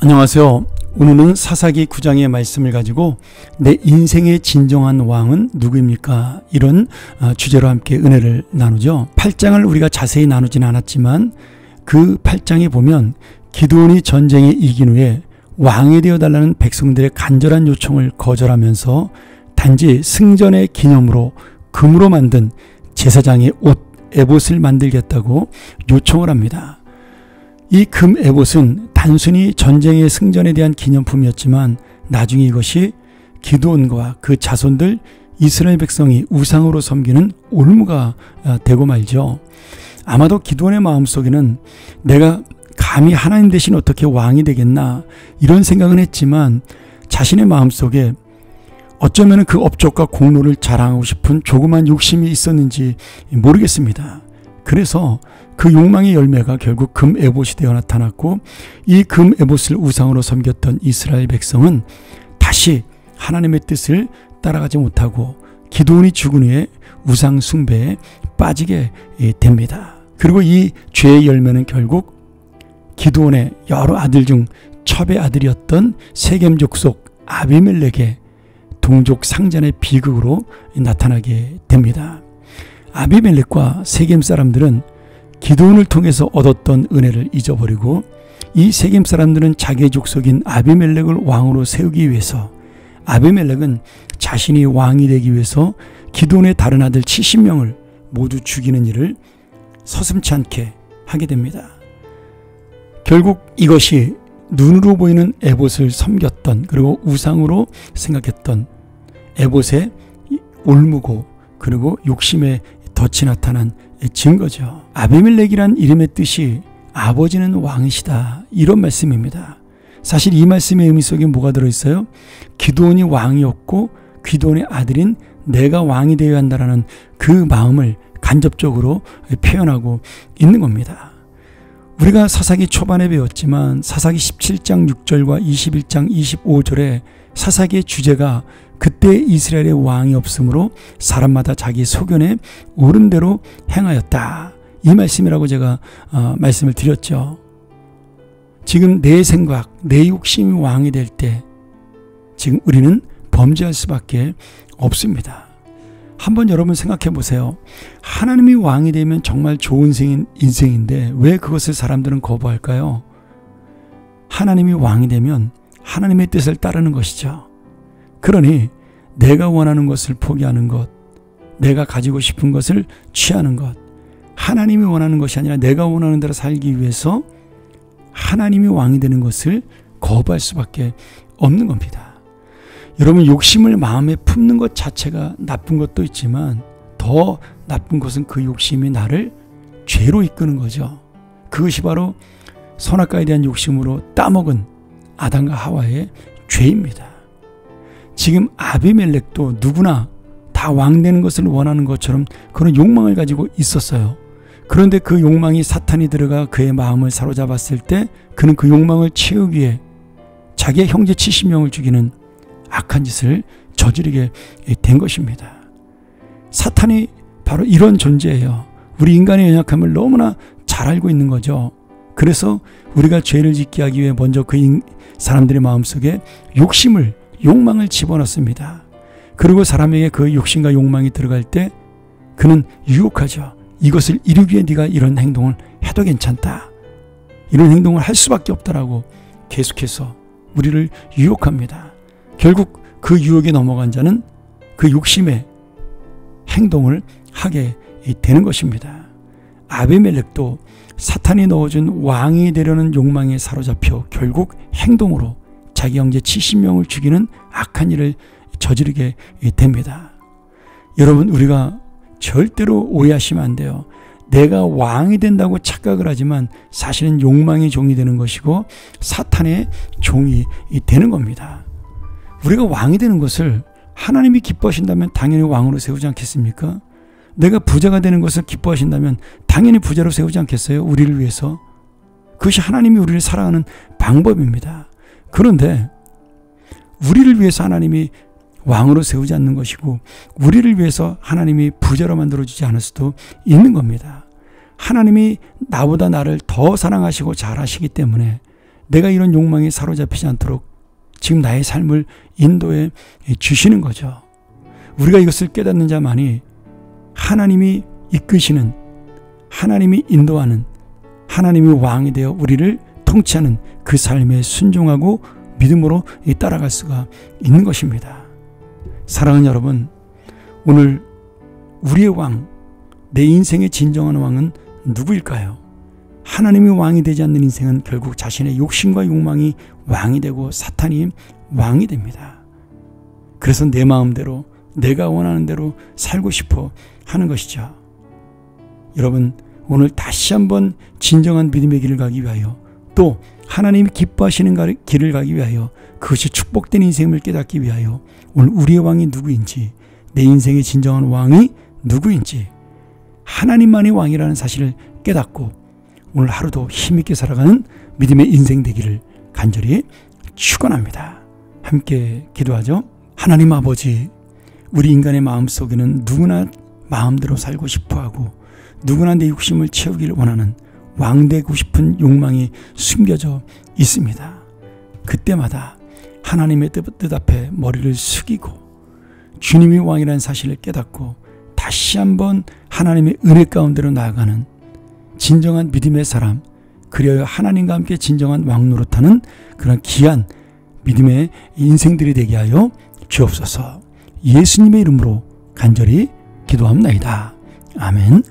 안녕하세요. 오늘은 사사기 9장의 말씀을 가지고 내 인생의 진정한 왕은 누구입니까? 이런 주제로 함께 은혜를 나누죠. 8장을 우리가 자세히 나누진 않았지만 그 8장에 보면 기드온이 전쟁에 이긴 후에 왕이 되어달라는 백성들의 간절한 요청을 거절하면서 단지 승전의 기념으로 금으로 만든 제사장의 옷, 에봇을 만들겠다고 요청을 합니다. 이 금 에봇은 단순히 전쟁의 승전에 대한 기념품이었지만 나중에 이것이 기드온과 그 자손들 이스라엘 백성이 우상으로 섬기는 올무가 되고 말죠. 아마도 기드온의 마음속에는 내가 감히 하나님 대신 어떻게 왕이 되겠나 이런 생각은 했지만 자신의 마음속에 어쩌면 그 업적과 공로를 자랑하고 싶은 조그만 욕심이 있었는지 모르겠습니다. 그래서 그 욕망의 열매가 결국 금 에봇이 되어 나타났고 이 금 에봇을 우상으로 섬겼던 이스라엘 백성은 다시 하나님의 뜻을 따라가지 못하고 기드온이 죽은 후에 우상 숭배에 빠지게 됩니다. 그리고 이 죄의 열매는 결국 기드온의 여러 아들 중 첩의 아들이었던 세겜 족속 아비멜렉의 동족 상잔의 비극으로 나타나게 됩니다. 아비멜렉과 세겜 사람들은 기드온을 통해서 얻었던 은혜를 잊어버리고 이 세겜 사람들은 자기의 족속인 아비멜렉을 왕으로 세우기 위해서 아비멜렉은 자신이 왕이 되기 위해서 기드온의 다른 아들 70명을 모두 죽이는 일을 서슴지 않게 하게 됩니다. 결국 이것이 눈으로 보이는 에봇을 섬겼던 그리고 우상으로 생각했던 에봇의 올무고 그리고 욕심의 덫이 나타난 증거죠. 아비멜렉이란 이름의 뜻이 아버지는 왕이시다 이런 말씀입니다. 사실 이 말씀의 의미 속에 뭐가 들어있어요? 기드온이 왕이었고 기드온의 아들인 내가 왕이 되어야 한다라는 그 마음을 간접적으로 표현하고 있는 겁니다. 우리가 사사기 초반에 배웠지만 사사기 17장 6절과 21장 25절에 사사기의 주제가 그때 이스라엘의 왕이 없으므로 사람마다 자기 소견에 옳은 대로 행하였다. 이 말씀이라고 제가 말씀을 드렸죠. 지금 내 생각, 내 욕심이 왕이 될 때 지금 우리는 범죄할 수밖에 없습니다. 한번 여러분 생각해 보세요. 하나님이 왕이 되면 정말 좋은 인생인데 왜 그것을 사람들은 거부할까요? 하나님이 왕이 되면 하나님의 뜻을 따르는 것이죠. 그러니 내가 원하는 것을 포기하는 것, 내가 가지고 싶은 것을 취하는 것, 하나님이 원하는 것이 아니라 내가 원하는 대로 살기 위해서 하나님이 왕이 되는 것을 거부할 수밖에 없는 겁니다. 여러분 욕심을 마음에 품는 것 자체가 나쁜 것도 있지만 더 나쁜 것은 그 욕심이 나를 죄로 이끄는 거죠. 그것이 바로 선악과에 대한 욕심으로 따먹은 아담과 하와의 죄입니다. 지금 아비멜렉도 누구나 다 왕되는 것을 원하는 것처럼 그런 욕망을 가지고 있었어요. 그런데 그 욕망이 사탄이 들어가 그의 마음을 사로잡았을 때 그는 그 욕망을 채우기 위해 자기의 형제 70명을 죽이는 악한 짓을 저지르게 된 것입니다. 사탄이 바로 이런 존재예요. 우리 인간의 연약함을 너무나 잘 알고 있는 거죠. 그래서 우리가 죄를 짓게 하기 위해 먼저 그 사람들의 마음속에 욕망을 집어넣습니다. 그리고 사람에게 그 욕심과 욕망이 들어갈 때 그는 유혹하죠. 이것을 이루기 위해 네가 이런 행동을 해도 괜찮다. 이런 행동을 할 수밖에 없다라고 계속해서 우리를 유혹합니다. 결국 그 유혹에 넘어간 자는 그 욕심의 행동을 하게 되는 것입니다. 아비멜렉도 사탄이 넣어준 왕이 되려는 욕망에 사로잡혀 결국 행동으로 자기 형제 70명을 죽이는 악한 일을 저지르게 됩니다. 여러분 우리가 절대로 오해하시면 안 돼요. 내가 왕이 된다고 착각을 하지만 사실은 욕망의 종이 되는 것이고 사탄의 종이 되는 겁니다. 우리가 왕이 되는 것을 하나님이 기뻐하신다면 당연히 왕으로 세우지 않겠습니까? 내가 부자가 되는 것을 기뻐하신다면 당연히 부자로 세우지 않겠어요? 우리를 위해서. 그것이 하나님이 우리를 사랑하는 방법입니다. 그런데 우리를 위해서 하나님이 왕으로 세우지 않는 것이고 우리를 위해서 하나님이 부자로 만들어주지 않을 수도 있는 겁니다. 하나님이 나보다 나를 더 사랑하시고 잘하시기 때문에 내가 이런 욕망에 사로잡히지 않도록 지금 나의 삶을 인도해 주시는 거죠. 우리가 이것을 깨닫는 자만이 하나님이 이끄시는, 하나님이 인도하는, 하나님이 왕이 되어 우리를 통치하는 그 삶에 순종하고 믿음으로 따라갈 수가 있는 것입니다. 사랑하는 여러분, 오늘 우리의 왕, 내 인생의 진정한 왕은 누구일까요? 하나님이 왕이 되지 않는 인생은 결국 자신의 욕심과 욕망이 왕이 되고 사탄이 왕이 됩니다. 그래서 내 마음대로, 내가 원하는 대로 살고 싶어 하는 것이죠. 여러분, 오늘 다시 한번 진정한 믿음의 길을 가기 위하여, 또 하나님이 기뻐하시는 길을 가기 위하여, 그것이 축복된 인생을 깨닫기 위하여 오늘 우리의 왕이 누구인지, 내 인생의 진정한 왕이 누구인지, 하나님만이 왕이라는 사실을 깨닫고 오늘 하루도 힘있게 살아가는 믿음의 인생 되기를 간절히 축원합니다. 함께 기도하죠. 하나님 아버지, 우리 인간의 마음속에는 누구나 마음대로 살고 싶어하고 누구나 내 욕심을 채우기를 원하는 왕되고 싶은 욕망이 숨겨져 있습니다. 그때마다 하나님의 뜻 앞에 머리를 숙이고 주님이 왕이라는 사실을 깨닫고 다시 한번 하나님의 은혜 가운데로 나아가는 진정한 믿음의 사람, 그리하여 하나님과 함께 진정한 왕 노릇하는 그런 귀한 믿음의 인생들이 되게 하여 주옵소서. 예수님의 이름으로 간절히 기도합니다. 아멘.